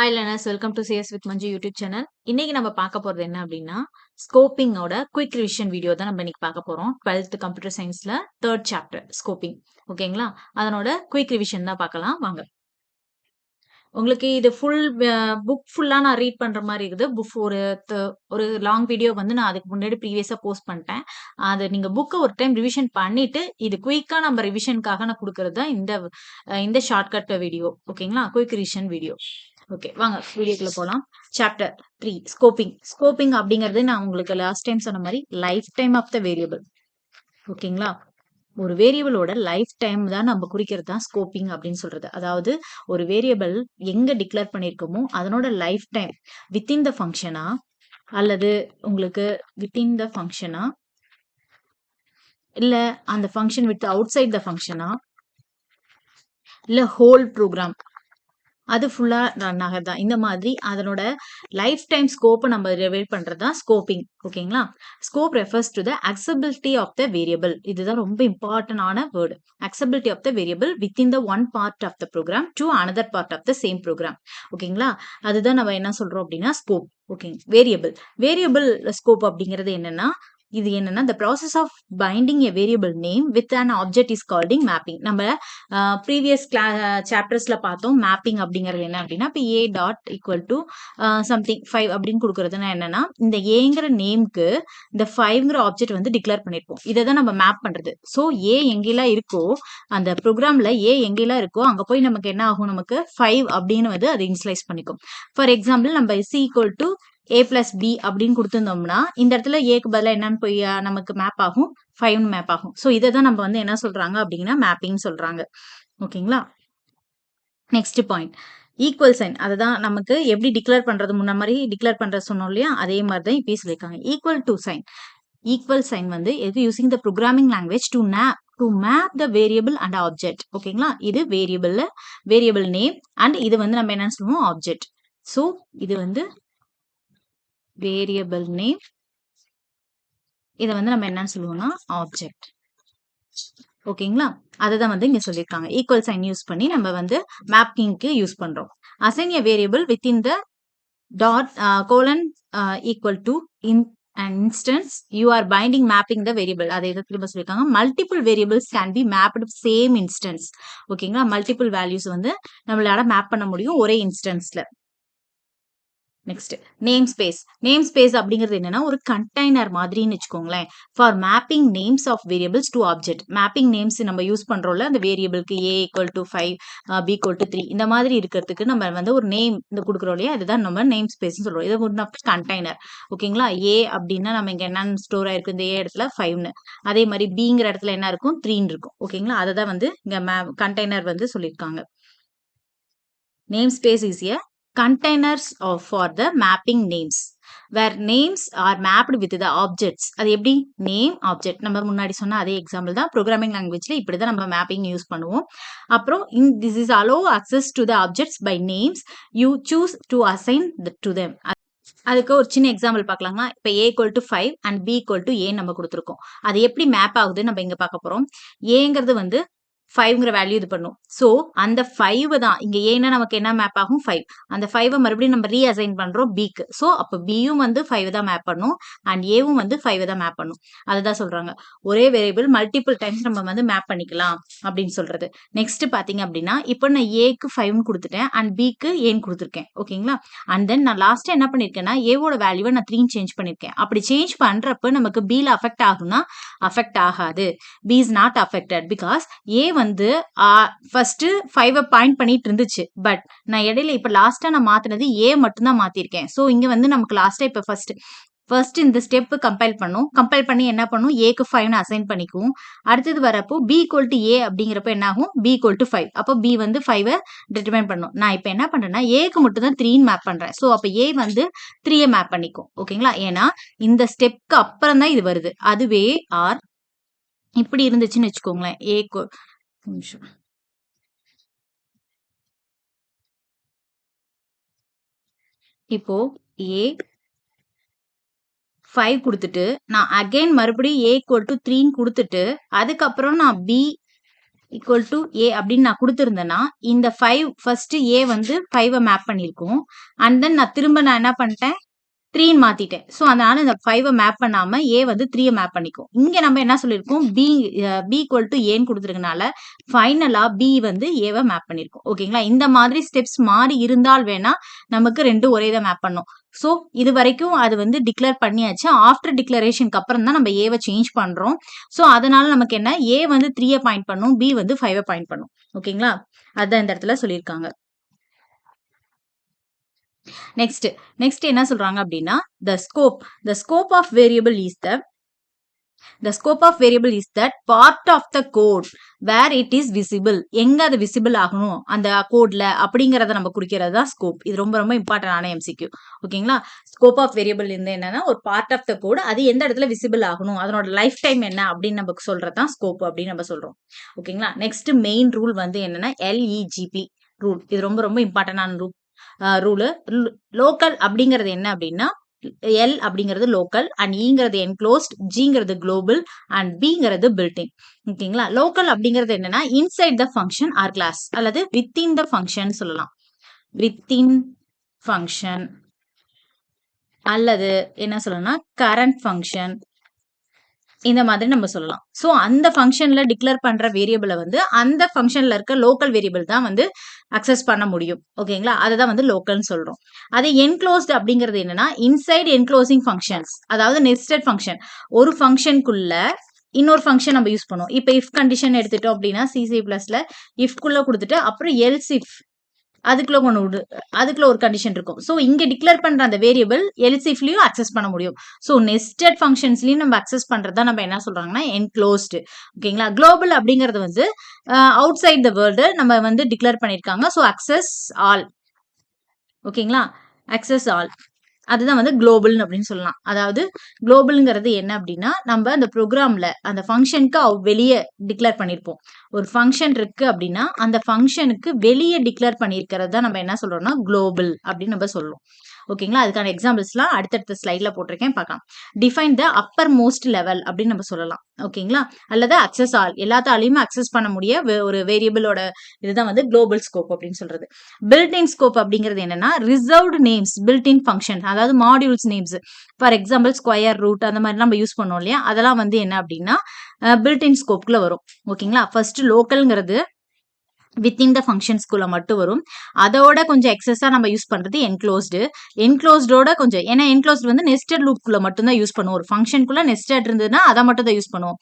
Hi learners, welcome to CS with Manju YouTube channel. இன்னைக்கு நம்ம பார்க்க போறது என்ன அப்படின்னா, ஸ்கோப்பிங்கோட குயிக் ரிவிஷன் வீடியோ தான் நம்ம இன்னைக்கு பார்க்க போறோம். 12th கம்ப்யூட்டர் சயின்ஸ்ல 3rd சாப்டர் ஸ்கோப்பிங். ஓகேங்களா? அதனோட குயிக் ரிவிஷன் தான் பார்க்கலாம் வாங்க. உங்களுக்கு இது புக் ஃபுல்லா நான் ரீட் பண்ற மாரி இருக்குது. ஒரு லாங் வீடியோ வந்து நான் அதுக்கு முன்னாடி ப்ரீவியஸா போஸ்ட் பண்ணிட்டேன். அத நீங்க புக்க ஒரு டைம் ரிவிஷன் பண்ணிட்டு, இது குயிக்கா நம்ம ரிவிஷனுக்காக நான் குடுக்குறது தான் இந்த ஷார்ட்கட் வீடியோ. ஓகேங்களா? Quick revision video. ஓகே, வாங்க வீடியோக்குள்ள போலாம். Chapter 3 scoping. ஸ்கோப்பிங் அப்படிங்கிறது நான் உங்களுக்கு லாஸ்ட் டைம் சொன்ன மாரி lifetime of the variable. ஓகேங்களா? ஒரு வேரியபிளோட லைஃப் டைம் தான் நம்ம குறிக்கிறது தான் ஸ்கோப்பிங் அப்படின்னு சொல்றது. அதாவது ஒரு வேரியபிள் எங்க டிக்ளேர் பண்ணியிருக்கோமோ அதனோட லைஃப் டைம் வித்தின் த ஃபங்க்ஷனா, அல்லது உங்களுக்கு வித்தின் த ஃபங்க்ஷனா, இல்ல அந்த function with outside the ஃபங்க்ஷனா, இல்ல ஹோல் ப்ரோக்ராம் அது ஃபுல்லா ரன் ஆகுறதா, இந்த மாதிரி அதனோட லைஃப் டைம் ஸ்கோப்பை நம்ம ரிவீல் பண்றது தான் ஸ்கோப்பிங். ஓகேங்களா? Scope refers to the accessibility of the variable. இதுதான் ரொம்ப இம்பார்ட்டன்டான word. Accessibility of the variable within the one part of the program to another part of the same program. ஓகேங்களா? அதுதான் நம்ம என்ன சொல்றோம் அப்படின்னா ஸ்கோப். ஓகே, வேரியபிள் ஸ்கோப் அப்படிங்கிறது என்னன்னா, இது என்னன்னா the process of binding a variable name with an object is called mapping. நம்ம ப்ரீவியஸ் சாப்டர்ஸ்ல பார்த்தோம். மேப்பிங் அப்படிங்கிறது என்ன அப்படின்னா, இப்போ A dot equal to something 5 அப்படின்னு கொடுக்கறதுனா என்னன்னா, இந்த ஏங்கிற நேம்க்கு இந்த 5ங்கிற ஆப்ஜெக்ட் வந்து டிக்ளேர் பண்ணிருப்போம். இதை தான் நம்ம மேப் பண்றது. ஸோ ஏ எங்கெல்லாம் இருக்கோ, அந்த ப்ரோக்ராம்ல ஏ எங்கெல்லாம் இருக்கோ அங்க போய் நமக்கு என்ன ஆகும், நமக்கு 5 அப்படின்னு வந்து அதை இன்ஸ்லைஸ் பண்ணிக்கும். ஃபார் எக்ஸாம்பிள் நம்ம C equal to A plus B அப்படின்னு கொடுத்துருந்தோம்னா, இந்த இடத்துல ஏக்கு பதிலாக என்னன்னு போய் நமக்கு மேப் ஆகும், 5 மேப் ஆகும். ஸோ இதை தான் நம்ம வந்து என்ன சொல்றாங்க அப்படின்னா மேப்பிங் சொல்றாங்க. ஓகேங்களா? Next point, equal sign. அதுதான் நமக்கு எப்படி டிக்ளேர் பண்றது, முன்ன மாதிரி டிக்ளேர் பண்றது சொன்னோம் இல்லையா, அதே மாதிரி தான் இப்பயும் சொல்லியிருக்காங்க. ஈக்குவல் சைன் வந்து எது using the programming language to map the variable and object. ஓகேங்களா? இது வேரியபிள் நேம் அண்ட் இது வந்து நம்ம என்னன்னு சொல்லுவோம், ஆப்ஜெக்ட். ஸோ இது வந்து வேரியபிள் நேம், இதை வந்து நம்ம என்னன்னு சொல்லுவோம்னா ஆப்ஜெக்ட். ஓகேங்களா? அதுதான் வந்து இங்க சொல்லியிருக்காங்க. ஈக்குவல் சைன் யூஸ் பண்ணி நம்ம வந்து மேப்பிங்க்கு யூஸ் பண்றோம். Assign a variable within the dot colon equal to in an instance you are binding mapping the variable. அதை இதை திரும்ப சொல்லியிருக்காங்க. Multiple variables can be mapped same instance. ஓகேங்களா? மல்டிபிள் வேல்யூஸ் வந்து நம்மளால மேப் பண்ண முடியும் ஒரே இன்ஸ்டன்ஸ்ல. நெக்ஸ்ட், நேம் ஸ்பேஸ் அப்படிங்கிறது என்னன்னா ஒரு கண்டெய்னர் மாதிரின்னு வச்சுக்கோங்களேன். For mapping names of variables to object. Mapping names நம்ம யூஸ் பண்றோம்ல, அந்த வேரியபிளுக்கு A equal to 5, B equal to 3 இந்த மாதிரி இருக்கிறதுக்கு நம்ம வந்து ஒரு நேம் இந்த கொடுக்குறோம் இல்லையா, இதுதான் நம்ம நேம் ஸ்பேஸ் சொல்றோம். இது ஒரு கண்டெய்னர். ஓகேங்களா? ஏ அப்படின்னா நம்ம இங்க என்னன்னு ஸ்டோர் ஆயிருக்கு, இந்த ஏ இடத்துல 5ன்னு, அதே மாதிரி பிங்கிற இடத்துல என்ன இருக்கும், 3ன்னு இருக்கும். ஓகேங்களா? அதை தான் வந்து இங்க கண்டெய்னர் வந்து சொல்லியிருக்காங்க. Name space is a containers for the mapping names where names are mapped with the objects. அது எப்படி, நேம் ஆப்ஜெக்ட். நம்ம முன்னாடி சொன்ன அதே எக்ஸாம்பிள் தான். ப்ரோக்ராமிங் லாங்குவேஜ்ல இப்படிதான் நம்ம மேப்பிங் யூஸ் பண்ணுவோம். அப்புறம் this is allow access to the objects by names you choose to assign to them. அதுக்கு ஒரு சின்ன எக்ஸாம்பிள் பார்க்கலாங்களா? இப்போ A equal to 5 and B equal to A நம்ம கொடுத்துருக்கோம். அது எப்படி மேப் ஆகுது நம்ம இங்க பார்க்க போறோம். ஏங்கிறது வந்து 5ங்கிற வேல்யூ இது பண்ணும். ஸோ அந்த 5 தான் இங்க ஏன்னா நமக்கு என்ன மேப் ஆகும், 5. அந்த 5 மறுபடியும் நம்ம ரீஅசைன் பண்றோம் பிக்கு. ஸோ அப்போ பியும் வந்து 5 தான் மேப் பண்ணும் அண்ட் ஏவும் வந்து 5 தான் மேப் பண்ணும். அதுதான் சொல்றாங்க, ஒரே வேரியபிள் மல்டிபிள் டைம்ஸ் நம்ம வந்து மேப் பண்ணிக்கலாம் அப்படின்னு சொல்றது. நெக்ஸ்ட் பாத்தீங்க அப்படின்னா, இப்போ நான் ஏக்கு 5 கொடுத்துட்டேன் அண்ட் பிக்கு ஏன்னு கொடுத்துருக்கேன். ஓகேங்களா? அண்ட் தென் நான் லாஸ்டா என்ன பண்ணிருக்கேன்னா, ஏவோட வேல்யூவை நான் 3 சேஞ்ச் பண்ணிருக்கேன். அப்படி சேஞ்ச் பண்றப்ப நமக்கு பில அஃபெக்ட் ஆகும்னா அஃபெக்ட் ஆகாது. B is not affected because A வந்து ஃபர்ஸ்ட் 5 பாயிண்ட் பண்ணிட்டு இருந்துச்சு. பட் நான் இடையில இப்ப லாஸ்டா நான் மாத்தினது ஏ மட்டும் தான் மாத்திருக்கேன். சோ இங்க வந்து நமக்கு லாஸ்டா இப்ப ஃபர்ஸ்ட் இந்த ஸ்டெப் கம்பைல் பண்ணி என்ன பண்ணும், ஏக்கு 5 அசைன் பண்ணிக்குவோம். அடுத்தது வரப்போ பி ஈக்குவல் டு ஏ அப்படிங்கிறப்ப என்ன ஆகும், பி ஈக்குவல் டு 5. அப்போ பி வந்து 5 டிட்டர்மைன் பண்ணும். நான் இப்ப என்ன பண்றேன்னா ஏக்கு மட்டும் தான் 3 மேப் பண்றேன். சோ அப்ப ஏ வந்து 3 மேப் பண்ணிக்கும். ஓகேங்களா? ஏன்னா இந்த ஸ்டெப்க்கு அப்புறம் தான் இது வருது. அதுவே ஆர் இப்படி இருந்துச்சுன்னு வச்சுக்கோங்களேன், ஏக்கு நிமிஷம், இப்போ ஏ 5 கொடுத்துட்டு நான் அகைன் மறுபடியும் ஏ ஈக்குவல் டு 3 கொடுத்துட்டு அதுக்கப்புறம் நான் பி ஈக்குவல் டு ஏ அப்படின்னு நான் கொடுத்துருந்தேன்னா இந்த 5 ஃபர்ஸ்ட் ஏ வந்து 5 மேப் பண்ணியிருக்கோம். அண்ட் தென் நான் திரும்ப என்ன பண்ணிட்டேன் 3ன்னு மாத்திட்டேன். ஸோ அதனால இந்த 5 மேப் பண்ணாம ஏ வந்து 3 மேப் பண்ணிக்கும். இங்க நம்ம என்ன சொல்லியிருக்கோம் பி ஈக்குவல் டு ஏன்னு கொடுத்துருக்கனால ஃபைனலா பி வந்து ஏவை மேப் பண்ணிருக்கோம். ஓகேங்களா? இந்த மாதிரி ஸ்டெப்ஸ் மாறி இருந்தால் வேணா நமக்கு 2 ஒரே இதை மேப் பண்ணும். ஸோ இது வரைக்கும் அது வந்து டிக்ளேர் பண்ணியாச்சு. ஆஃப்டர் டிக்ளரேஷனுக்கு அப்புறம் தான் நம்ம ஏவை சேஞ்ச் பண்றோம். ஸோ அதனால நமக்கு என்ன ஏ வந்து 3 பாயிண்ட் பண்ணும், பி வந்து 5 பாயிண்ட் பண்ணும். ஓகேங்களா? அதான் இந்த இடத்துல சொல்லியிருக்காங்க. நெக்ஸ்ட் என்ன சொல்றாங்க அப்படின்னா the scope of variable is the scope of variable is that part of the code where it is visible. எங்க அது விசிபிள் ஆகணும் அந்த கோட்ல அப்படிங்கறத நம்ம குறிக்கிறது தான் ஸ்கோப். இது ரொம்ப ரொம்ப இம்பார்ட்டன்டான எம்சிக்யூ. ஓகேங்களா? ஸ்கோப் ஆஃப் வேரியபிள் இருந்து என்னன்னா ஒரு பார்ட் ஆஃப் த கோட் அது எந்த இடத்துல விசிபிள் ஆகணும் அதனோட லைஃப் டைம் என்ன அப்படின்னு நமக்கு சொல்றதுதான் ஸ்கோப் அப்படின்னு நம்ம சொல்றோம். ஓகேங்களா? நெக்ஸ்ட் மெயின் ரூல் வந்து என்னன்னா LEGP ரூல். இது ரொம்ப ரொம்ப இம்பார்ட்டன்டான ரூலு. லோக்கல் அப்படிங்கிறது என்ன அப்படின்னா எல் அப்படிங்கிறது லோக்கல் அண்ட் ஈங்கிறது என்க்ளோஸ்ட், ஜிங்கிறது குளோபல் அண்ட் பிங்கிறது பில்டின். ஓகேங்களா? லோக்கல் அப்படிங்கிறது என்னன்னா inside the function or class அல்லது வித்தின் த ஃபங்க்ஷன் சொல்லலாம். வித்தின் ஃபங்க்ஷன் அல்லது என்ன சொல்லணும்னா கரண்ட் ஃபங்க்ஷன் இந்த மாதிரி நம்ம சொல்லலாம். ஸோ அந்த ஃபங்க்ஷன்ல டிக்ளேர் பண்ற வேரியபிளை வந்து அந்த ஃபங்க்ஷன்ல இருக்க லோக்கல் வேரியபிள் தான் வந்து அக்சஸ் பண்ண முடியும். ஓகேங்களா? அதை தான் வந்து லோக்கல்னு சொல்றோம். அது என்க்ளோஸ்ட் அப்படிங்கிறது என்னன்னா இன்சைட் என்க்ளோசிங் ஃபங்க்ஷன்ஸ், அதாவது நெஸ்டட் ஃபங்க்ஷன். ஒரு ஃபங்க்ஷனுக்குள்ள இன்னொரு ஃபங்க்ஷன் நம்ம யூஸ் பண்ணுவோம். இப்போ இஃப் கண்டிஷன் எடுத்துட்டோம் அப்படின்னா C++ல இஃப்குள்ள கொடுத்துட்டு அப்புறம் எல்ஸ் இஃப் அதுக்குள்ள ஒரு கண்டிஷன் இருக்கும். ஸோ இங்க டிக்ளேர் பண்ற அந்த வேரியபிள் எல்சிஃப்லயும் அக்சஸ் பண்ண முடியும். ஸோ நெஸ்டட் ஃபங்க்ஷன்ஸ்லயும் நம்ம அக்சஸ் பண்றதா நம்ம என்ன சொல்றாங்கன்னா என்க்ளோஸ்டு. ஓகேங்களா? குளோபல் அப்படிங்கிறது வந்து அவுட் சைட் த வேர்ல்டு நம்ம வந்து டிக்ளேர் பண்ணிருக்காங்க. So access all. ஓகேங்களா? அக்சஸ் ஆல் அதுதான் வந்து குளோபல் அப்படின்னு சொல்லலாம். அதாவது குளோபல்ங்கிறது என்ன அப்படின்னா நம்ம அந்த ப்ரோக்ராம்ல அந்த ஃபங்க்ஷனுக்கு வெளியே டிக்ளேர் பண்ணிருப்போம். ஒரு ஃபங்க்ஷன் இருக்கு அப்படின்னா அந்த ஃபங்க்ஷனுக்கு வெளியே டிக்ளேர் பண்ணிருக்கிறது தான் நம்ம என்ன சொல்றோம்னா குளோபல் அப்படின்னு நம்ம சொல்றோம். ஓகேங்களா? அதுக்கான எக்ஸாம்பிள்ஸ்லாம் அடுத்தடுத்த ஸ்லைட்ல போட்டிருக்கேன், பார்க்கலாம். Define the uppermost level அப்படின்னு நம்ம சொல்லலாம். ஓகேங்களா? அல்லது அக்சஸ் ஆல், எல்லாத்தாலையுமே அக்சஸ் பண்ண முடிய ஒரு வேரியபிளோட இதுதான் வந்து குளோபல் ஸ்கோப் அப்படின்னு சொல்றது. பில்ட்-இன் ஸ்கோப் அப்படிங்கிறது என்னன்னா ரிசர்வ்டு நேம்ஸ் பில்ட்-இன் ஃபங்க்ஷன், அதாவது modules names. For example square root அந்த மாதிரி நம்ம யூஸ் பண்ணோம் இல்லையா, அதெல்லாம் வந்து என்ன அப்படின்னா பில்ட்-இன் ஸ்கோப்குள்ள வரும். ஓகேங்களா? ஃபர்ஸ்ட் லோக்கல்ங்கிறது வித்தின் த ஃபங்க்ஷன்ஸ்குள்ள மட்டும் வரும். அதோட கொஞ்சம் எக்ஸஸா நம்ம யூஸ் பண்றது என்க்ளோஸ்டோட கொஞ்சம், ஏன்னா என்க்ளோஸ்ட் வந்து நெஸ்டட் லூப்குள்ள மட்டும் தான் யூஸ் பண்ணுவோம். ஒரு ஃபங்க்ஷனுக்குள்ள நெஸ்டட் இருந்ததுன்னா அதை மட்டும் தான் யூஸ் பண்ணுவோம்.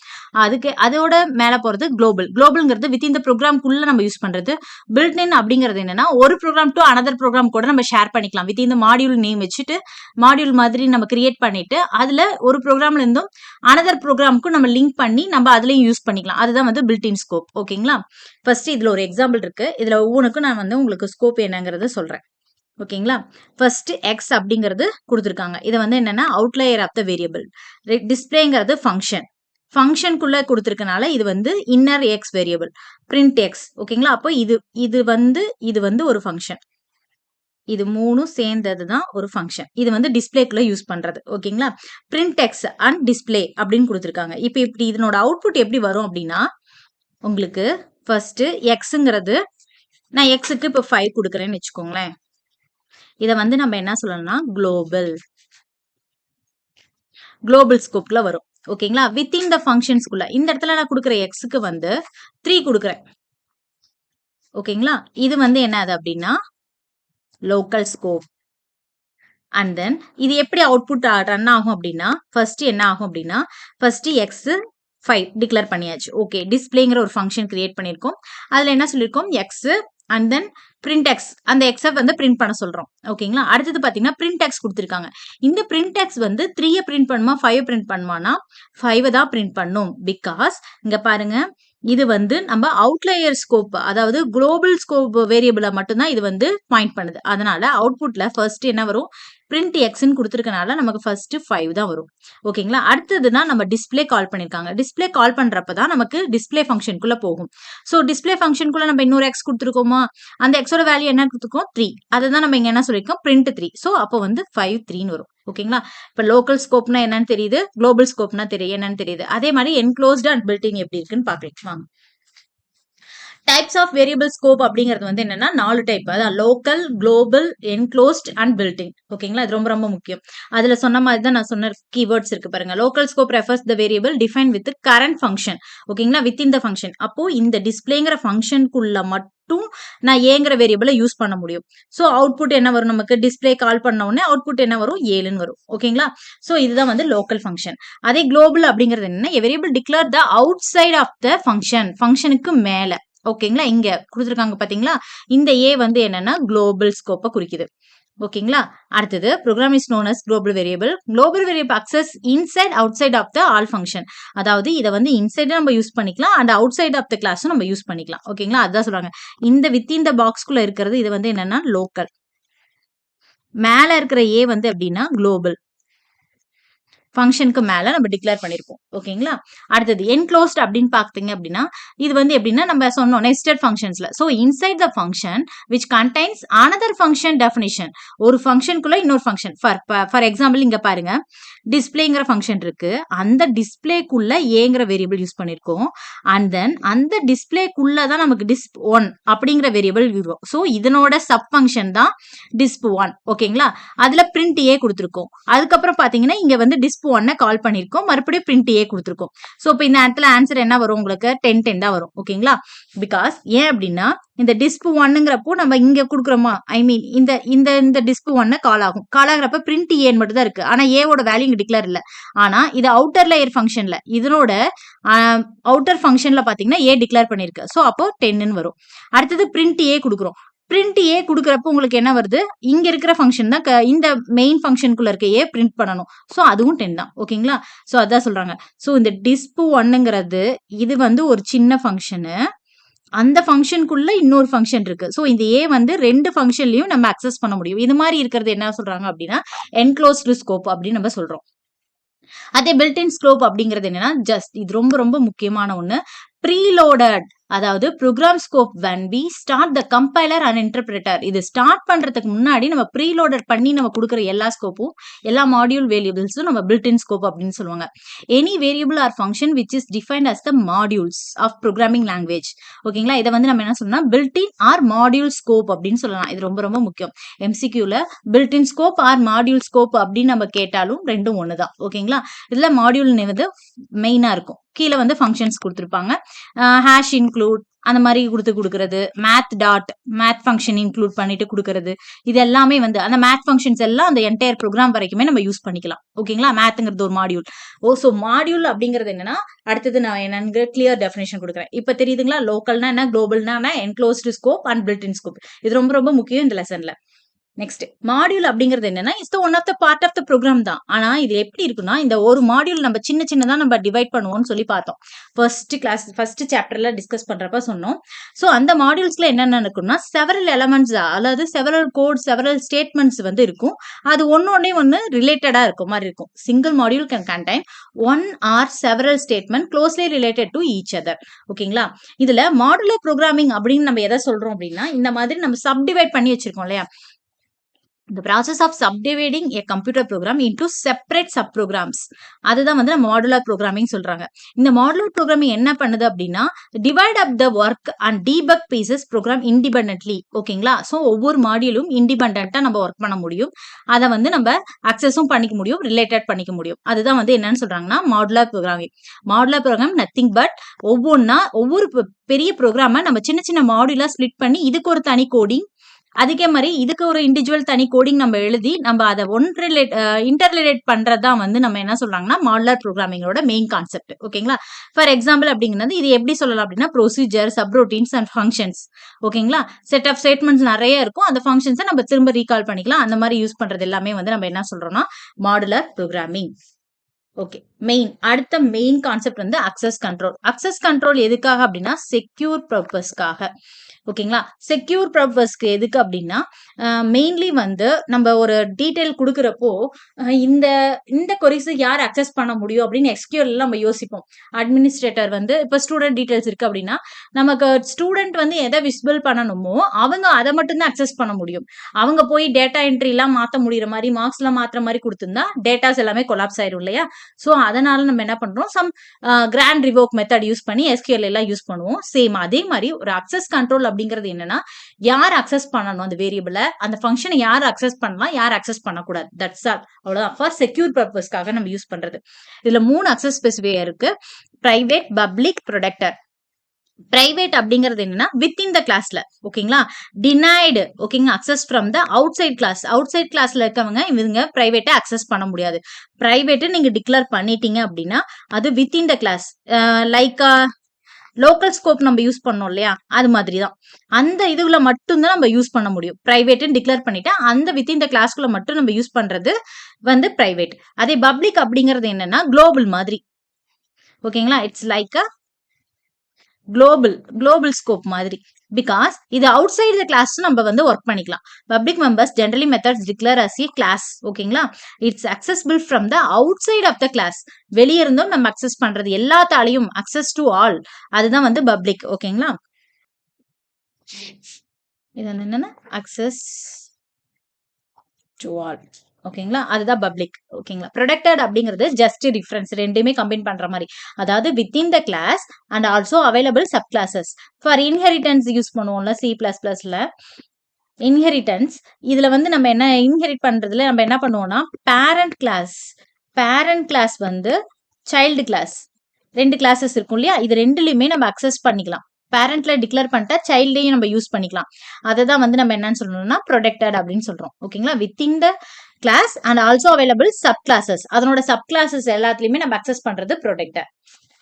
அதோட மேல போறது குளோபல்ங்கிறது வித்தின் த ப்ரோக்ராம்குள்ள நம்ம யூஸ் பண்றது. பில்ட்-இன் அப்படிங்கிறது என்னன்னா ஒரு ப்ரோக்ராம் டு அனதர் ப்ரோக்ராம் கூட நம்ம ஷேர் பண்ணிக்கலாம். வித்தின் த மாடியூல் நேம் வச்சுட்டு மாடியூல் மாதிரி நம்ம கிரியேட் பண்ணிட்டு அதுல ஒரு ப்ரோக்ராம்ல இருந்தும் அனதர் ப்ரோக்ராமுக்கும் நம்ம லிங்க் பண்ணி நம்ம அதுலயும் யூஸ் பண்ணிக்கலாம். அதுதான் வந்து பில்ட்-இன் ஸ்கோப். ஓகேங்களா? ஃபர்ஸ்ட் இதுல ஒரு எக்ஸாம்பிள் இருக்கு. இதுல ஒவ்வொன்றுக்கும் நான் வந்து உங்களுக்கு ஸ்கோப் என்னங்கிறத சொல்றேன். ஓகேங்களா? ஃபர்ஸ்ட் எக்ஸ் அப்படிங்கிறது கொடுத்துருக்காங்க. இது வந்து என்னன்னா அவுட்லயர் ஆஃப் த வேரியபிள். டிஸ்பிளேங்கிறது ஃபங்க்ஷனுக்குள்ள கொடுத்துருக்கனால இது வந்து inner X variable. Print X. ஓகேங்களா? அப்போ இது வந்து ஒரு ஃபங்க்ஷன். இது மூணும் சேர்ந்தது தான் ஒரு ஃபங்க்ஷன். இது வந்து டிஸ்பிளேக்குள்ள யூஸ் பண்றது. ஓகேங்களா? பிரிண்ட் எக்ஸ் அண்ட் டிஸ்பிளே அப்படின்னு கொடுத்துருக்காங்க. இப்போ இப்படி இதனோட அவுட்புட் எப்படி வரும் அப்படின்னா உங்களுக்கு ஃபர்ஸ்ட் எக்ஸுங்கிறது நான் எக்ஸுக்கு இப்போ 5 கொடுக்குறேன்னு வச்சுக்கோங்களேன். இதை வந்து நம்ம என்ன சொல்லணும்னா குளோபல் ஸ்கோப்ல வரும். ஓகேங்களா? வித்தின் த ஃபங்க்ஷன்ஸ்குள்ள இந்த இடத்துல நான் கொடுக்குற எக்ஸுக்கு வந்து 3 கொடுக்குறேன். ஓகேங்களா? இது வந்து என்னது அப்படின்னா லோக்கல் ஸ்கோப். அண்ட் தென் இது எப்படி அவுட்புட் ரன் ஆகும் அப்படின்னா ஃபர்ஸ்ட் என்ன ஆகும் அப்படின்னா ஃபர்ஸ்ட் எக்ஸ் 5 டிக்ளேர் பண்ணியாச்சு. ஓகே, டிஸ்பிளேங்கிற ஒரு ஃபங்க்ஷன் கிரியேட் பண்ணியிருக்கோம். அதுல என்ன சொல்லியிருக்கோம் X and then print X, அந்த எக்ஸை வந்து பிரிண்ட் பண்ண சொல்றோம். ஓகேங்களா? அடுத்தது பாத்தீங்கன்னா பிரிண்ட் எக்ஸ் கொடுத்துருக்காங்க. இந்த பிரிண்ட் எக்ஸ் வந்து 3 பிரிண்ட் பண்ணுமா 5 பிரிண்ட் பண்ணுமானா 5 தான் பிரிண்ட் பண்ணும். பிகாஸ் இங்க பாருங்க இது வந்து நம்ம அவுட்லயர் ஸ்கோப், அதாவது குளோபல் ஸ்கோப் வேரியபிளை மட்டும்தான் இது வந்து பாயிண்ட் பண்ணுது. அதனால அவுட்புட்ல ஃபர்ஸ்ட் என்ன வரும் பிரிண்ட் எக்ஸ்ன்னு கொடுத்துருக்கனால நமக்கு ஃபர்ஸ்ட் 5 தான் வரும். ஓகேங்களா? அடுத்ததுதான் நம்ம டிஸ்பிளே கால் பண்ணிருக்காங்க. டிஸ்பிளே கால் பண்றப்பதான் நமக்கு டிஸ்பிளே ஃபங்க்ஷனுக்குள்ள போகும். ஸோ டிஸ்பிளே ஃபங்க்ஷனுக்குள்ள நம்ம இன்னொரு எக்ஸ் கொடுத்துருக்கோமா, அந்த எக்ஸோட வேல்யூ என்ன கொடுத்துருக்கோம் 3. அதுதான் நம்ம இங்க என்ன சொல்லிருக்கோம் பிரிண்ட் 3. ஸோ அப்போ வந்து 5 3ன்னு வரும். ஓகேங்களா? இப்ப லோக்கல் ஸ்கோப்னா என்னன்னு தெரியுது, குளோபல் ஸ்கோப்னா என்னன்னு தெரியுது. அதே மாதிரி என்க்ளோஸ்டு அண்ட் பில்ட்-இன் எப்படி இருக்குன்னு பாக்கலாம் வாங்க. டைப்ஸ் ஆஃப் வேரியபிள் ஸ்கோப் அப்படிங்கிறது வந்து என்னன்னா 4 டைப். அதான் local, global, enclosed and building. ஓகேங்களா, இது ரொம்ப ரொம்ப முக்கியம். அதுல சொன்ன மாதிரி தான் நான் சொன்ன கீவேர்ட்ஸ் இருக்கு பாருங்க. Local scope refers the variable define with current function. ஓகேங்களா, வித் இன் த ஃபங்க்ஷன். அப்போ இந்த டிஸ்பிளேங்கிற ஃபங்க்ஷனுக்குள்ள மட்டும் நான் ஏங்கிற வேரியபிளை யூஸ் பண்ண முடியும். ஸோ அவுட்புட் என்ன வரும், நமக்கு டிஸ்பிளே கால் பண்ண உடனே அவுட்புட் என்ன வரும், 7ன்னு வரும். ஓகேங்களா, ஸோ இதுதான் வந்து லோக்கல் ஃபங்க்ஷன். அதே குளோபல் அப்படிங்கிறது என்ன, variable declare the outside of the function, ஃபங்க்ஷனுக்கு மேல. ஓகேங்களா, இங்க கொடுத்துருக்காங்க பாத்தீங்களா, இந்த ஏ வந்து என்னன்னா குளோபல் ஸ்கோப்பை குறிக்குது. ஓகேங்களா, அடுத்தது program is known as global variable. Global variable access inside outside of the all function. அதாவது இதை வந்து இன்சைட் நம்ம யூஸ் பண்ணிக்கலாம் and outside of the கிளாஸும் நம்ம யூஸ் பண்ணிக்கலாம். ஓகேங்களா, அதுதான் சொல்றாங்க. இந்த வித்தின் த பாக்ஸ்குள்ள இருக்கிறது இது வந்து என்னன்னா லோக்கல். மேல இருக்கிற ஏ வந்து எப்படின்னா குளோபல். ஃபங்க்ஷனுக்கு மேல நம்ம டிக்ளேர் பண்ணிருப்போம். ஓகேங்களா, அடுத்தது என்க்ளோஸ்ட் அப்படின்னு பாத்தீங்க அப்படின்னா இது வந்து எப்படின்னா நம்ம சொன்னோம் நெஸ்டட் ஃபங்க்ஷன்ஸ்ல. So inside the function which contains another function definition. ஒரு ஃபங்க்ஷனுக்குள்ள இன்னொரு ஃபங்க்ஷன். ஃபார் எக்ஸாம்பிள் இங்க பாருங்க, டிஸ்பிளேங்கிற ஃபங்க்ஷன் இருக்கு. அந்த டிஸ்பிளேக்குள்ள ஏங்கிற வேரியபிள் யூஸ் பண்ணிருக்கோம். அண்ட் தென் அந்த டிஸ்பிளேக்குள்ள தான் நமக்கு disp1 அப்படிங்கிற வேரியபிள் இருக்கும். ஸோ இதனோட சப் ஃபங்க்ஷன் தான் disp1. ஓகேங்களா, அதுல பிரிண்ட் ஏ கொடுத்துருக்கோம். அதுக்கப்புறம் பாத்தீங்கன்னா இங்க வந்து disp1 கால் பண்ணிருக்கோம், மறுபடியும் பிரிண்ட் ஏ கொடுத்துருக்கோம். ஸோ இப்போ இந்த இடத்துல ஆன்சர் என்ன வரும், உங்களுக்கு 10 தான் வரும். ஓகேங்களா, பிகாஸ் ஏன் அப்படின்னா இந்த disp1ங்கிறப்போ நம்ம இங்க கொடுக்குறோமா, ஐ மீன் இந்த இந்த இந்த disp1 கால் ஆகும். கால் ஆகிறப்ப பிரிண்ட் ஏன்னு மட்டும் தான் இருக்கு. ஆனா ஏவோட வேல்யூ இங்க டிக்ளேர் இல்ல. ஆனா இது அவுட்டர் லேயர் ஃபங்க்ஷன்ல, இதனோட அவுட்டர் ஃபங்க்ஷன்ல பாத்தீங்கன்னா ஏ டிக்ளேர் பண்ணிருக்கு. ஸோ அப்போ 10ன்னு வரும். அடுத்தது பிரிண்ட் ஏ கொடுக்குறோம். பிரிண்ட் ஏ கொடுக்குறப்போ உங்களுக்கு என்ன வருது, இங்க இருக்கிற ஃபங்க்ஷன் தான் இந்த மெயின் ஃபங்க்ஷனுக்குள்ள இருக்க ஏ பிரிண்ட் பண்ணணும். ஸோ அதுவும் 10 தான். ஓகேங்களா, ஸோ அதான் சொல்றாங்க. ஸோ இந்த disp1ங்கிறது இது வந்து ஒரு சின்ன ஃபங்க்ஷனு, அந்த ஃபங்க்ஷனுக்குள்ள இன்னொரு ஃபங்க்ஷன் இருக்கு. ஸோ இந்த ஏ வந்து 2 ஃபங்க்ஷன்லயும் நம்ம அக்சஸ் பண்ண முடியும். இது மாதிரி இருக்கிறது என்ன சொல்றாங்க அப்படின்னா என்க்ளோஸ்டு ஸ்கோப் அப்படின்னு நம்ம சொல்றோம். அதே பில்டின் ஸ்கோப் அப்படிங்கிறது என்னன்னா ஜஸ்ட் இது ரொம்ப ரொம்ப முக்கியமான ஒண்ணு, ப்ரீலோடட். அதாவது program scope when we start the compiler and interpreter. இது ஸ்டார்ட் பண்றதுக்கு முன்னாடி நம்ம ப்ரீலோடட் பண்ணி நம்ம கொடுக்குற எல்லா ஸ்கோப்பும் எல்லா மாடியூல் வேரியபிள்ஸும் நம்ம பில்டின் ஸ்கோப் அப்படின்னு சொல்லுவாங்க. Any variable or function which is defined as the modules of programming language. ஓகேங்களா, இதை வந்து நம்ம என்ன சொல்லலாம், பில்டின் ஆர் மாடியூல் ஸ்கோப் அப்படின்னு சொல்லலாம். இது ரொம்ப ரொம்ப முக்கியம். எம்சிக்யூல built in scope or module scope அப்படின்னு நம்ம கேட்டாலும் ரெண்டும் ஒண்ணுதான். ஓகேங்களா, இதுல மாடியூல் வந்து மெயினா இருக்கும். கீழே வந்து ஃபங்க்ஷன்ஸ் கொடுத்துருப்பாங்க, ஹேஷ் இன்க்ளூட் அந்த மாதிரி கொடுக்குறது, மேத் ஃபங்க்ஷன் இன்க்ளூட் பண்ணிட்டு கொடுக்கறது, இது எல்லாமே வந்து அந்த மேத் ஃபங்க்ஷன்ஸ் எல்லாம் அந்த என்டையர் ப்ரோக்ராம் வரைக்குமே நம்ம யூஸ் பண்ணிக்கலாம். ஓகேங்களா, மேத்ங்கிறது ஒரு மாடியூல். ஸோ மாடியூல் அப்படிங்கிறது என்னன்னா அடுத்தது நான் என்னங்கிற கிளியர் டெஃபினேஷன் கொடுக்குறேன். இப்போ தெரியுதுங்களா, லோக்கல்னா என்ன, குளோபல்னா என்ன, enclosed scope and built-in scope. இது ரொம்ப ரொம்ப முக்கியம் இந்த லெசன்ல. நெக்ஸ்ட் மாடியூல் அப்படிங்கிறது என்னன்னா is one of the part of the program தான். ஆனா இது எப்படி இருக்குன்னா இந்த ஒரு மாடியூல் நம்ம சின்ன சின்னதா நம்ம டிவைட் பண்ணுவோம்னு சொல்லி பார்த்தோம் ஃபர்ஸ்ட் சாப்டர்ல டிஸ்கஸ் பண்றப்ப சொன்னோம். ஸோ அந்த மாடியூல்ஸ்ல என்னென்ன இருக்குன்னா செவரல் எலமெண்ட்ஸ், அதாவது செவரல் கோட், செவரல் ஸ்டேட்மெண்ட்ஸ் வந்து இருக்கும். அது ஒன்னு ரிலேட்டடா இருக்கும் மாதிரி இருக்கும். Single module can contain one or several statement closely related to each other. ஓகேங்களா, இதுல மாடுலர் ப்ரோக்ராமிங் அப்படின்னு நம்ம எதை சொல்றோம் அப்படின்னா இந்த மாதிரி நம்ம சப்டிவைட் பண்ணி வச்சிருக்கோம் இல்லையா, the process of subdividing a computer program into separate subprograms. அதுதான் வந்து நம்ம மாடுலர் ப்ரோக்ராமிங் சொல்றாங்க. இந்த மாடுலர் ப்ரோக்ராமிங் என்ன பண்ணுது அப்படின்னா divide up the work and debug pieces program independently. ஓகேங்களா, ஸோ ஒவ்வொரு மாடியூலும் இண்டிபெண்டா நம்ம ஒர்க் பண்ண முடியும். அதை வந்து நம்ம அக்சஸும் பண்ணிக்க முடியும், ரிலேட்டட் பண்ணிக்க முடியும். அதுதான் வந்து என்னன்னு சொல்றாங்கன்னா modular programming. Modular program nothing but ஒவ்வொரு பெரிய ப்ரோக்ராமை நம்ம சின்ன சின்ன மாடியூலா ஸ்பிளிட் பண்ணி இதுக்கு ஒரு தனி கோடிங், அதுக்கே மாதிரி இதுக்கு ஒரு இண்டிவிஜுவல் தனி கோடிங் நம்ம எழுதி நம்ம அதை இன்டர்ரிலேட் பண்றதுதான் வந்து நம்ம என்ன சொல்றாங்கன்னா மாடுலர் ப்ரோக்ராமிங்கோட மெயின் கான்செப்ட். ஓகேங்களா, ஃபார் எக்ஸாம்பிள் அப்படிங்கிறது இது எப்படி சொல்லலாம் அப்படின்னா ப்ரொசீஜர், சப்ரோட்டீன்ஸ் அண்ட் ஃபங்க்ஷன்ஸ். ஓகேங்களா, செட் ஆஃப் ஸ்டேட்மெண்ட்ஸ் நிறைய இருக்கும், அந்த ஃபங்க்ஷன்ஸை நம்ம திரும்ப ரீகால் பண்ணிக்கலாம். அந்த மாதிரி யூஸ் பண்றது எல்லாமே வந்து நம்ம என்ன சொல்றோம்னா மாடுலர் ப்ரோக்ராமிங். ஓகே, அடுத்த மெயின் கான்செப்ட் வந்து அக்சஸ் கண்ட்ரோல். அக்சஸ் கண்ட்ரோல் எதுக்காக அப்படின்னா செக்யூர் பர்பஸ்க்காக. ஓகேங்களா, செக்யூர் பர்பஸ்க்கு எதுக்கு அப்படின்னா மெயின்லி வந்து நம்ம ஒரு டீடைல் கொடுக்குறப்போ இந்த இந்த கொரிஸ் யார் அக்சஸ் பண்ண முடியும் அப்படின்னு எஸ்கியூஎல் நம்ம யோசிப்போம். அட்மினிஸ்ட்ரேட்டர் வந்து இப்போ ஸ்டூடெண்ட் டீடைல்ஸ் இருக்கு அப்படின்னா நமக்கு ஸ்டூடெண்ட் வந்து எதை விசிபிள் பண்ணணுமோ அவங்க அதை மட்டும்தான் அக்சஸ் பண்ண முடியும். அவங்க போய் டேட்டா என்ட்ரி எல்லாம் மாற்ற முடியற மாதிரி, மார்க்ஸ் எல்லாம் மாற்ற மாதிரி கொடுத்துருந்தா டேட்டாஸ் எல்லாமே கொலாப்ஸ் ஆயிரும் இல்லையா. ஸோ அதனால நம்ம என்ன பண்றோம், some grant revoke method use பண்ணி SQL எல்லாம் யூஸ் பண்ணுவோம். சேம் அதே மாதிரி ஒரு அக்சஸ் கண்ட்ரோல் அப்படிங்கிறது என்னன்னா, யார் அக்சஸ் பண்ணணும் அந்த வேரியபிள, அந்த ஃபங்க்ஷனை யார் அக்சஸ் பண்ணலாம், யார் அக்சஸ் பண்ணக்கூடாது. That's all. அவ்வளவுதான். ஃபார் செக்யூர் பர்பஸ்க்காக நம்ம யூஸ் பண்றது. இதுல 3 அக்சஸ் ஸ்பெசிஃபையர் இருக்கு. Private, public, protector. பிரைவேட் அப்படிங்கிறது என்னன்னா வித்தின் த கிளாஸ்ல, ஓகேங்களா. டினைடு, ஓகேங்க, access from the outside class. Outside கிளாஸ்ல இருக்கவங்க இவங்க பிரைவேட்டை அக்சஸ் பண்ண முடியாது. பிரைவேட்டு நீங்க டிக்ளேர் பண்ணிட்டீங்க அப்படின்னா அது within the class. Like local scope நம்ம யூஸ் பண்ணோம் இல்லையா, அது மாதிரி தான். அந்த இதுல மட்டும்தான் நம்ம யூஸ் பண்ண முடியும். பிரைவேட்னு டிக்ளேர் பண்ணிட்டா அந்த வித்தின் த கிளாஸ்க்குள்ள மட்டும் நம்ம யூஸ் பண்றது வந்து பிரைவேட். அதே பப்ளிக் அப்படிங்கிறது என்னன்னா குளோபல் மாதிரி, ஓகேங்களா. It's like a global scope மாதிரி. பிகாஸ் இது அவுட் சைடு த கிளாஸ் நம்ம வந்து ஒர்க் பண்ணிக்கலாம். Public members generally methods declare as a class, ஓகேங்களா. It's accessible from the outside of the class. வெளியே இருந்தும் நம்ம அக்சஸ் பண்றது எல்லாத்தாலையும், அக்சஸ் டு ஆல், அதுதான் வந்து பப்ளிக், ஓகேங்களா. இது வந்து என்னன்னா அக்சஸ் டு ஆல், ஓகேங்களா. அதுதான் பப்ளிக், ஓகேங்களா. ப்ரொடெக்டட் அப்படிங்கிறது ஜஸ்ட் டிஃபரன்ஸ், ரெண்டுமே கம்பைன் பண்ற மாதிரி. அதாவது within the class and also available subclasses. For inheritance use பண்ணுவோம்ல C++ல. இன்ஹெரிட்டன்ஸ் இதுல வந்து நம்ம என்ன இன்ஹெரிட் பண்றதுல நம்ம என்ன பண்ணுவோம்னா, பேரண்ட் கிளாஸ் வந்து சைல்டு கிளாஸ், 2 கிளாஸஸ் இருக்கும் இல்லையா, இது ரெண்டுலயுமே நம்ம அக்சஸ் பண்ணிக்கலாம். பேரண்ட்ல டிக்ளேர் பண்ணிட்டா சைல்டையும் நம்ம யூஸ் பண்ணிக்கலாம். அதை தான் வந்து நம்ம என்னன்னு சொல்லணும்னா ப்ரொடெக்டட் அப்படின்னு சொல்றோம், ஓகேங்களா. Within the class and also available subclasses, அதனோட சப் கிளாஸஸ் எல்லாத்துலயுமே நம்ம அக்சஸ் பண்றது ப்ரொடெக்டர்,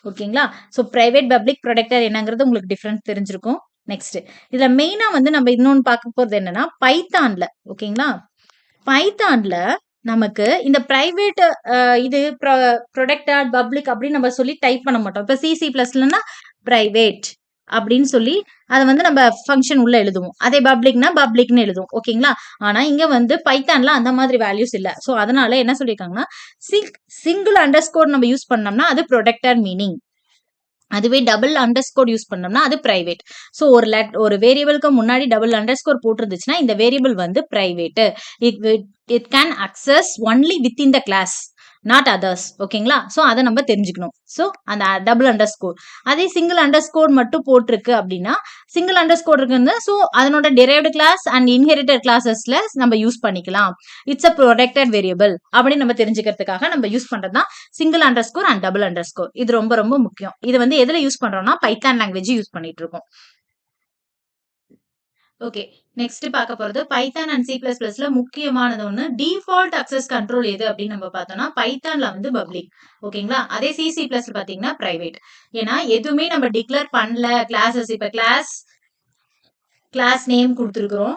ஓகேங்களா. ஸோ பிரைவேட், பப்ளிக், ப்ரொடெக்டர் என்னங்கிறது உங்களுக்கு டிஃபரன்ஸ் தெரிஞ்சிருக்கும். நெக்ஸ்ட் இதுல மெயினா வந்து நம்ம இன்னொன்னு பார்க்க போறது என்னன்னா பைத்தான்ல, ஓகேங்களா. பைத்தான்ல நமக்கு இந்த பிரைவேட் இது ப்ரொடெக்டட், பப்ளிக் அப்படின்னு நம்ம சொல்லி டைப் பண்ண மாட்டோம். இப்ப C++னா பிரைவேட் அப்படின்னு சொல்லி அதை வந்து நம்ம ஃபங்க்ஷன் உள்ள எழுதுவோம். அதே பப்ளிக்னா பப்ளிக்னு எழுதுவோம், ஓகேங்களா. ஆனா இங்க வந்து பைத்தான்ல அந்த மாதிரி வேல்யூஸ் இல்ல. சோ அதனால என்ன சொல்லியிருக்காங்கன்னா, சிங்கிள் அண்டர்ஸ்கோர் நம்ம யூஸ் பண்ணோம்னா அது ப்ரொடெக்டட் மீனிங். அதுவே டபுள் அண்டர்ஸ்கோர் யூஸ் பண்ணோம்னா அது பிரைவேட். ஸோ ஒரு வேரியபிளுக்கு முன்னாடி டபுள் அண்டர்ஸ்கோர் போட்டிருந்துச்சுன்னா இந்த வேரியபிள் வந்து private. It can access only within the class, not others, ஓகேங்களா. ஸோ அதை நம்ம தெரிஞ்சுக்கணும். ஸோ அந்த டபுள் அண்டர்ஸ்கோர், அதே சிங்கிள் அண்டர்ஸ்கோர் மட்டும் போட்டிருக்கு அப்படின்னா, சிங்கிள் அண்டர்ஸ்கோர் இருக்குன்னு ஸோ அதனோட டெரைவ்டு கிளாஸ் அண்ட் இன்ஹெரிட்டட் கிளாஸஸ்ல நம்ம யூஸ் பண்ணிக்கலாம். இட்ஸ் அ ப்ரொடெக்டட் வேரியபிள் அப்படின்னு நம்ம தெரிஞ்சுக்கிறதுக்காக நம்ம யூஸ் பண்றதுதான் single underscore and double underscore. இது ரொம்ப ரொம்ப முக்கியம். இது வந்து எதுல யூஸ் பண்றோம்னா பைத்தான் லாங்குவேஜ் யூஸ் பண்ணிட்டு இருக்கோம். ஓகே, நெக்ஸ்ட் பார்க்க போறது பைத்தான் அண்ட் C++ல முக்கியமானது ஒண்ணு, டிஃபால்ட் அக்சஸ் கண்ட்ரோல் எது அப்படின்னு நம்ம பார்த்தோம்னா பைத்தான்ல வந்து பப்ளிக், ஓகேங்களா. அதே C++ பாத்தீங்கன்னா பிரைவேட். ஏன்னா எதுவுமே நம்ம டிக்ளேர் பண்ணல கிளாஸஸ். இப்ப கிளாஸ் நேம் கொடுத்துருக்கிறோம்,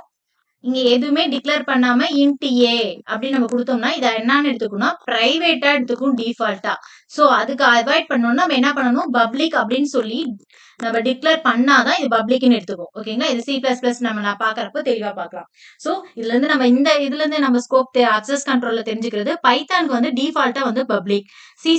இங்க எதுவுமே டிக்ளேர் பண்ணாம இன்ட் ஏ அப்படின்னு நம்ம கொடுத்தோம்னா இதை என்னன்னு எடுத்துக்கணும், பிரைவேட்டா எடுத்துக்கும் டிஃபால்ட்டா. சோ அதுக்கு அவாய்ட் பண்ணணும்னா நம்ம என்ன பண்ணணும், பப்ளிக் அப்படின்னு சொல்லி நம்ம டிக்ளேர் பண்ணாதான் இது பப்ளிக்னு எடுத்துக்கும், ஓகேங்களா. இது C++ நம்ம பாக்குறப்ப தெளிவா பார்க்கலாம். சோ இதுல இருந்து நம்ம இதுல இருந்து நம்ம ஸ்கோப் அக்சஸ் கண்ட்ரோல்ல தெரிஞ்சுக்கிறது, பைத்தானுக்கு வந்து டிஃபால்ட்டா வந்து பப்ளிக், C++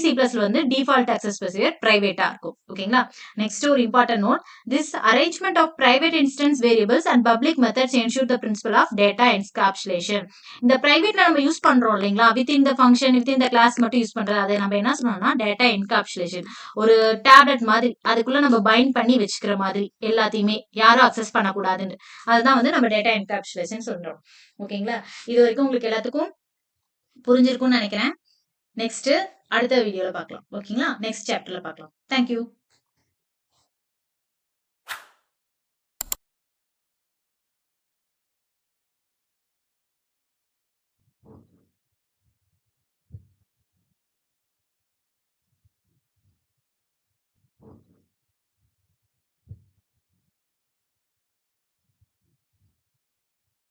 வந்து டிஃபால்ட் அக்சஸ் ஸ்பெசிஃபையர் பிரைவேட்டா இருக்கும், ஓகேங்களா. நெக்ஸ்ட் ஒரு important note, this arrangement of private instance variables and public methods ensure the principle of data encapsulation. இந்த பிரைவேட்ல நம்ம யூஸ் பண்றோம் இல்லைங்களா, within the function, within the class மட்டும் யூஸ் பண்றது, அதை நம்ம என்ன சொல்லணும்னா டேட்டா என்கேப்சுலேஷன். ஒரு டேப்லெட் மாதிரி அதுக்குள்ள நம்ம பைண்ட் பண்ணி வச்சுக்கிற மாதிரி எல்லாத்தையுமே யாரும் அக்சஸ் பண்ணக்கூடாதுன்னு, அதுதான் வந்து நம்ம டேட்டா என்கேப்சுலேஷன் சொல்றோம், ஓகேங்களா. இது வரைக்கும் உங்களுக்கு எல்லாத்துக்கும் புரிஞ்சிருக்கும்னு நினைக்கிறேன். நெக்ஸ்ட் அடுத்த வீடியோல பார்க்கலாம், ஓகேங்களா. நெக்ஸ்ட் சாப்டர்ல பார்க்கலாம். தேங்க்யூ.